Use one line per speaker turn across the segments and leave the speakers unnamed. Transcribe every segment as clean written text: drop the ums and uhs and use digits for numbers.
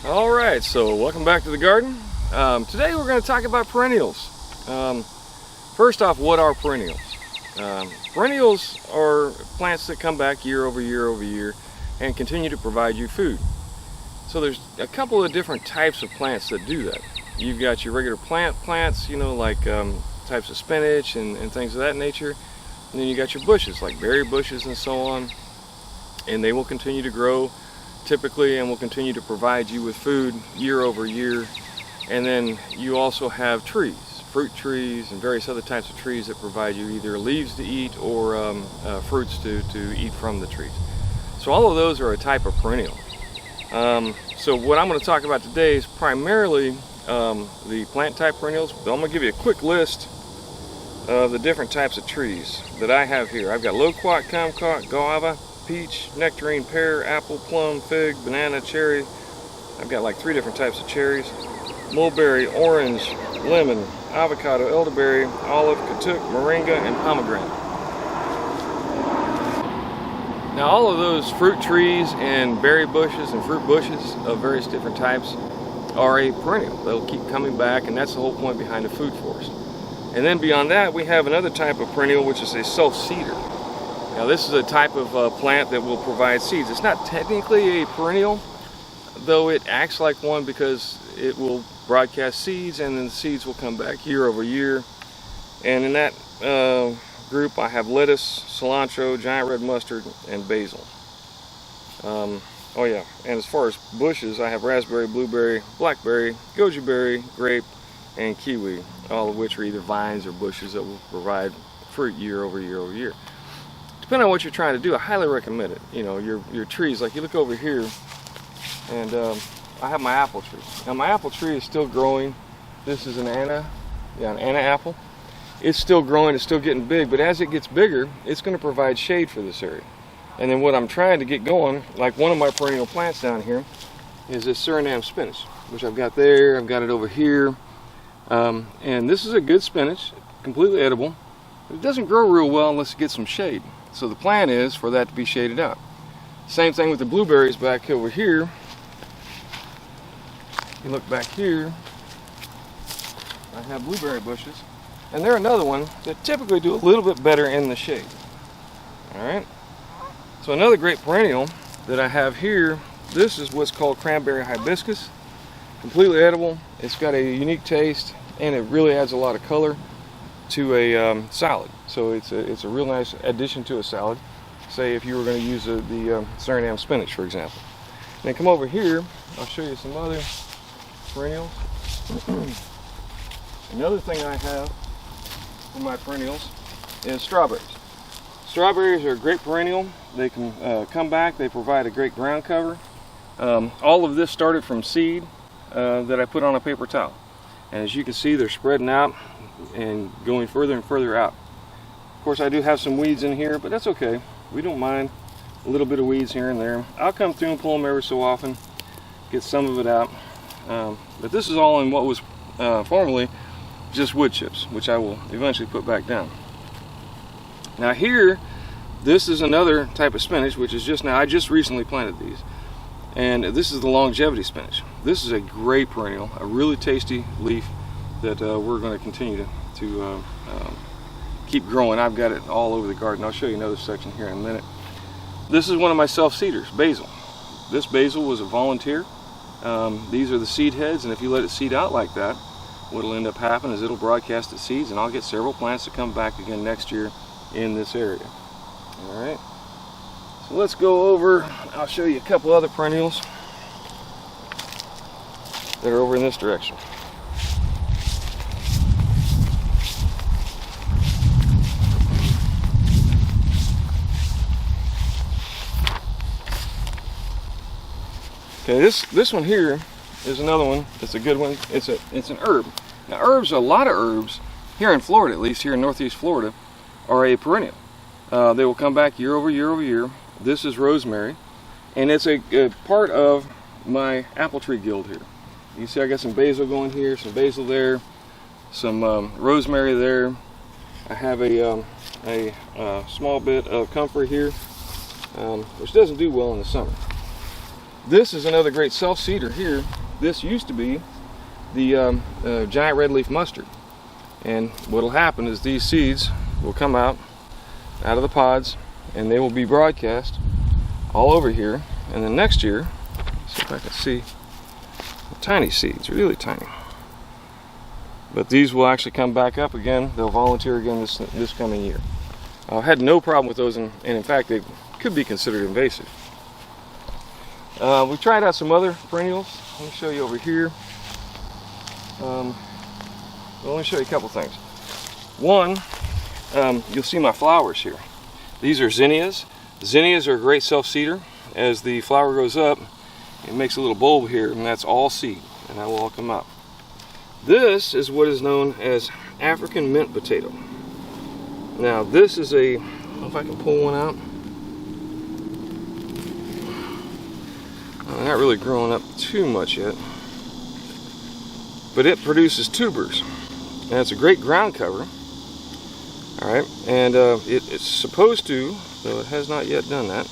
Alright, so welcome back to the garden. Today we're going to talk about perennials. First off, what are perennials? Perennials are plants that come back year over year over year and continue to provide you food. So there's a couple of different types of plants that do that. You've got your regular plants, you know, like types of spinach and things of that nature. And then you got your bushes, like berry bushes and so on. And they will continue to grow typically and will continue to provide you with food year over year. And then you also have trees, fruit trees and various other types of trees that provide you either leaves to eat or fruits to eat from the trees. So all of those are a type of perennial. So what I'm going to talk about today is primarily the plant type perennials. But I'm going to give you a quick list of the different types of trees that I have here. I've got loquat, kumquat, guava, peach, nectarine, pear, apple, plum, fig, banana, cherry. I've got like 3 different types of cherries. Mulberry, orange, lemon, avocado, elderberry, olive, katuk, moringa, and pomegranate. Now all of those fruit trees and berry bushes and fruit bushes of various different types are a perennial. They'll keep coming back, and that's the whole point behind the food forest. And then beyond that, we have another type of perennial, which is a self-seeder. Now this is a type of plant that will provide seeds. It's not technically a perennial, though it acts like one because it will broadcast seeds, and then the seeds will come back year over year. And in that group I have lettuce, cilantro, giant red mustard, and basil. Oh yeah, and as far as bushes, I have raspberry, blueberry, blackberry, goji berry, grape, and kiwi, all of which are either vines or bushes that will provide fruit year over year over year. Depending on what you're trying to do, I highly recommend it. You know, your trees, like you look over here, and I have my apple tree. Now my apple tree is still growing. This is an Anna apple. It's still growing, it's still getting big, but as it gets bigger, it's going to provide shade for this area. And then what I'm trying to get going, like one of my perennial plants down here, is this Cardamom spinach, which I've got there, I've got it over here. And this is a good spinach, completely edible. It doesn't grow real well unless it gets some shade. So the plan is for that to be shaded out. Same thing with the blueberries back over here. You look back here, I have blueberry bushes, and they're another one that typically do a little bit better in the shade. Alright, so another great perennial that I have here, this is what's called cranberry hibiscus. Completely edible, it's got a unique taste, and it really adds a lot of color to a salad. So it's a real nice addition to a salad. Say if you were going to use the Cardamom spinach, for example. Then come over here, I'll show you some other perennials. Another thing I have for my perennials is strawberries. Strawberries are a great perennial. They can come back. They provide a great ground cover. All of this started from seed that I put on a paper towel. And as you can see, they're spreading out and going further and further out. Of course, I do have some weeds in here, but that's okay. We don't mind a little bit of weeds here and there. I'll come through and pull them every so often, get some of it out. But this is all in what was formerly just wood chips, which I will eventually put back down. Now here, this is another type of spinach, which is I just recently planted these. And this is the longevity spinach. This is a great perennial, a really tasty leaf that we're going to continue to keep growing. I've got it all over the garden. I'll show you another section here in a minute. This is one of my self-seeders, basil. This basil was a volunteer. These are the seed heads, and if you let it seed out like that, what'll end up happening is it'll broadcast its seeds, and I'll get several plants to come back again next year in this area. Alright, so let's go over, I'll show you a couple other perennials that are over in this direction. Okay, this one here is another one. It's a good one. It's an herb. Now herbs, a lot of herbs here in Florida, at least here in Northeast Florida, are a perennial. They will come back year over year over year. This is rosemary, and it's a part of my apple tree guild here. You see I got some basil going here, some basil there, some rosemary there. I have a small bit of comfrey here, which doesn't do well in the summer. This is another great self-seeder here. This used to be the giant red leaf mustard. And what will happen is these seeds will come out of the pods, and they will be broadcast all over here. And then next year, see if I can see, tiny seeds, really tiny. But these will actually come back up again. They'll volunteer again this coming year. I've had no problem with those, and in fact, they could be considered invasive. We tried out some other perennials. Let me show you over here. Well, let me show you a couple things. One, you'll see my flowers here. These are zinnias. Zinnias are a great self-seeder. As the flower goes up, it makes a little bulb here, and that's all seed, and that will all come out. This is what is known as African mint potato. Now, this is a, I don't know if I can pull one out. Not really growing up too much yet, but it produces tubers, and it's a great ground cover. All right, and it's supposed to, though it has not yet done that,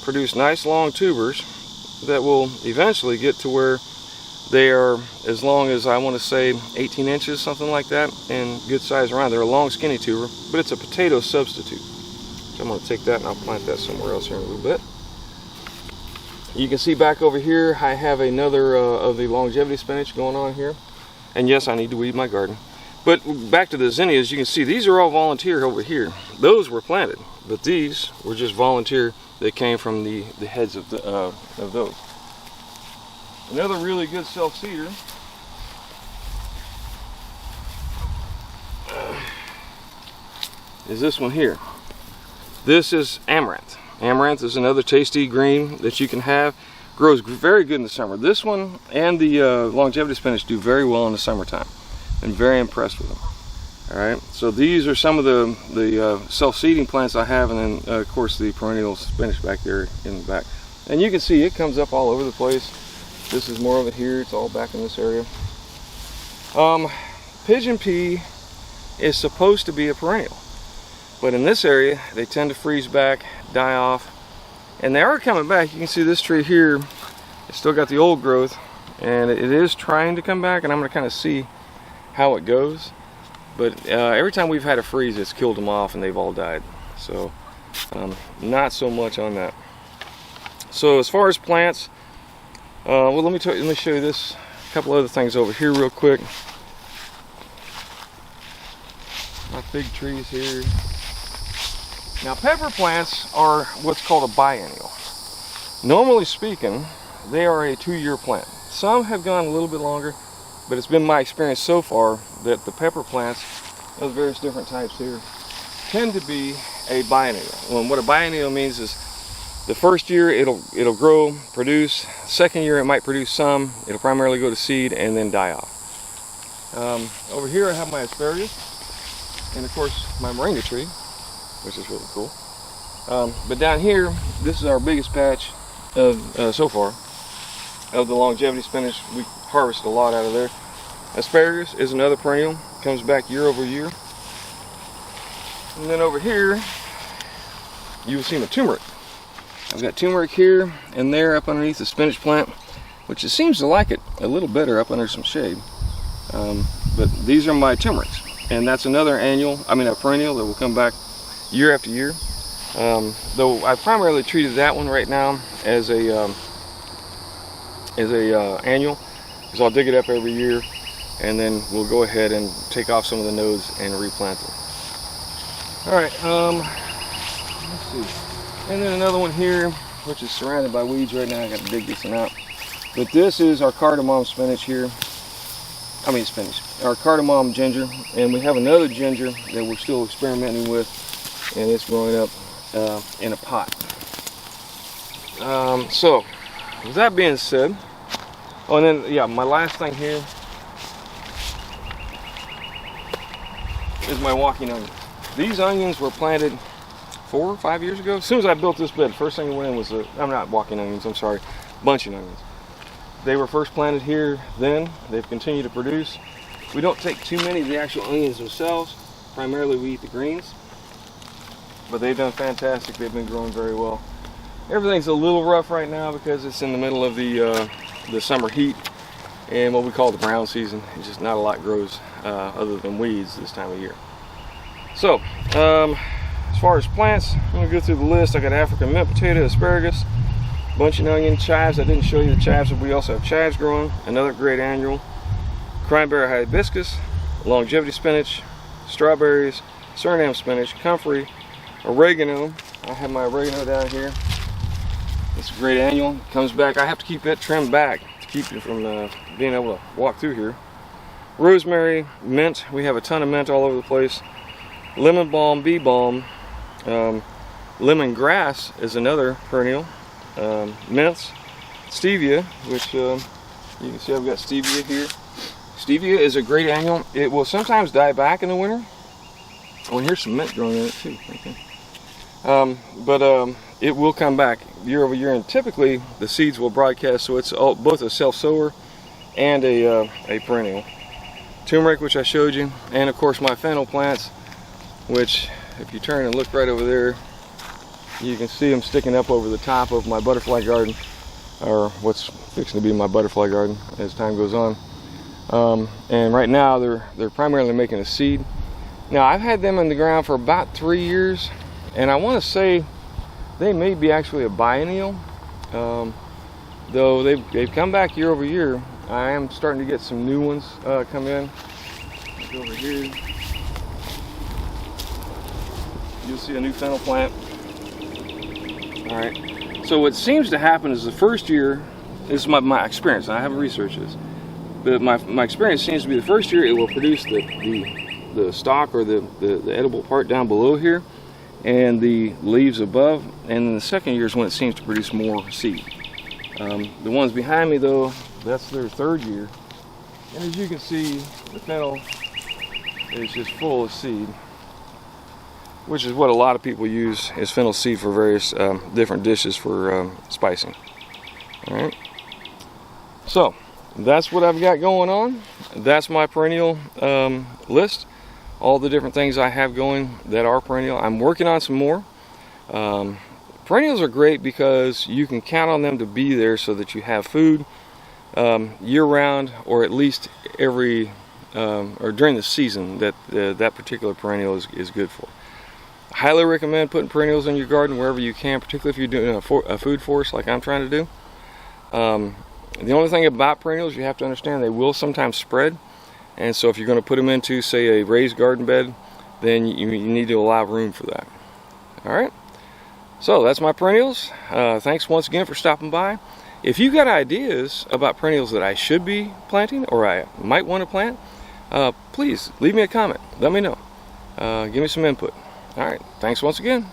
produce nice long tubers that will eventually get to where they are as long as, I want to say, 18 inches, something like that, and good size around. They're a long skinny tuber, but it's a potato substitute. So I'm going to take that and I'll plant that somewhere else here in a little bit. You can see back over here I have another of the longevity spinach going on here. And yes, I need to weed my garden. But back to the zinnias, you can see these are all volunteer over here. Those were planted, but these were just volunteer that came from the heads of those. Another really good self-seeder is this one here. This is Amaranth. Amaranth is another tasty green that you can have. Grows very good in the summer. This one and the longevity spinach do very well in the summertime. I'm very impressed with them. All right, so these are some of the self-seeding plants I have, and then of course the perennial spinach back there in the back. And you can see it comes up all over the place. This is more of it here. It's all back in this area. Pigeon pea is supposed to be a perennial, but in this area they tend to freeze back, die off, and they are coming back. You can see this tree here, it's still got the old growth, and it is trying to come back, and I'm going to kind of see how it goes. But every time we've had a freeze, it's killed them off and they've all died. So not so much on that. So as far as plants, well, let me show you this, a couple other things over here real quick. My fig trees here. Now, pepper plants are what's called a biennial. Normally speaking, they are a 2-year plant. Some have gone a little bit longer, but it's been my experience so far that the pepper plants of various different types here tend to be a biennial. And what a biennial means is the first year it'll grow, produce. Second year it might produce some. It'll primarily go to seed and then die off. Over here I have my asparagus, and of course my moringa tree, which is really cool. But down here, this is our biggest patch of so far of the longevity spinach. We harvest a lot out of there. Asparagus is another perennial, comes back year over year. And then over here you'll see my turmeric. I've got turmeric here and there up underneath the spinach plant, which it seems to like it a little better up under some shade. But these are my turmerics, and that's another a perennial that will come back year after year. Though I primarily treated that one right now as a annual, because I'll dig it up every year, and then we'll go ahead and take off some of the nodes and replant them. All right, let's see. And then another one here, which is surrounded by weeds right now. I got to dig this one out. But this is our cardamom spinach here. Our cardamom ginger, and we have another ginger that we're still experimenting with, and it's growing up in a pot. So, with that being said, oh, and then yeah, my last thing here is my walking onion. These onions were planted 4 or 5 years ago. As soon as I built this bed, first thing that went in was I'm not walking onions, I'm sorry, bunching onions. They were first planted here then. They've continued to produce. We don't take too many of the actual onions themselves. Primarily we eat the greens. But they've done fantastic. They've been growing very well. Everything's a little rough right now because it's in the middle of the summer heat and what we call the brown season. It's just not a lot grows other than weeds this time of year. So, as far as plants, I'm going to go through the list. I got African mint potato, asparagus, bunching onion, chives. I didn't show you the chives, but we also have chives growing. Another great annual. Cranberry hibiscus, longevity spinach, strawberries, Cardamom spinach, comfrey, oregano. I have my oregano down here. It's a great annual. It comes back. I have to keep it trimmed back to keep it from being able to walk through here. Rosemary, mint. We have a ton of mint all over the place. Lemon balm, bee balm. Lemongrass is another perennial. Mints. Stevia, which you can see I've got stevia here. Stevia is a great annual. It will sometimes die back in the winter. Oh, and here's some mint growing in it too. Okay. But it will come back year over year, and typically the seeds will broadcast, so it's both a self-sower and a perennial. Turmeric, which I showed you, and of course my fennel plants, which if you turn and look right over there, you can see them sticking up over the top of my butterfly garden, or what's fixing to be my butterfly garden as time goes on. And right now they're primarily making a seed. Now I've had them in the ground for about 3 years, and I want to say they may be actually a biennial, though they've come back year over year. I am starting to get some new ones come in. Look over here. You'll see a new fennel plant. All right. So what seems to happen is the first year, this is my experience, and I haven't researched this, but my experience seems to be the first year it will produce the stalk or the edible part down below here, and the leaves above, and then the second year is when it seems to produce more seed. The ones behind me though, that's their third year, and as you can see, the fennel is just full of seed, which is what a lot of people use is fennel seed for various different dishes for spicing. All right, so that's what I've got going on. That's my perennial list. All the different things I have going that are perennial. I'm working on some more. Perennials are great because you can count on them to be there so that you have food year-round, or at least every or during the season that that particular perennial is good for. I highly recommend putting perennials in your garden wherever you can, particularly if you're doing a food forest like I'm trying to do. The only thing about perennials, you have to understand they will sometimes spread. And so if you're going to put them into, say, a raised garden bed, then you need to allow room for that. All right. So that's my perennials. Thanks once again for stopping by. If you've got ideas about perennials that I should be planting or I might want to plant, please leave me a comment. Let me know. Give me some input. All right. Thanks once again.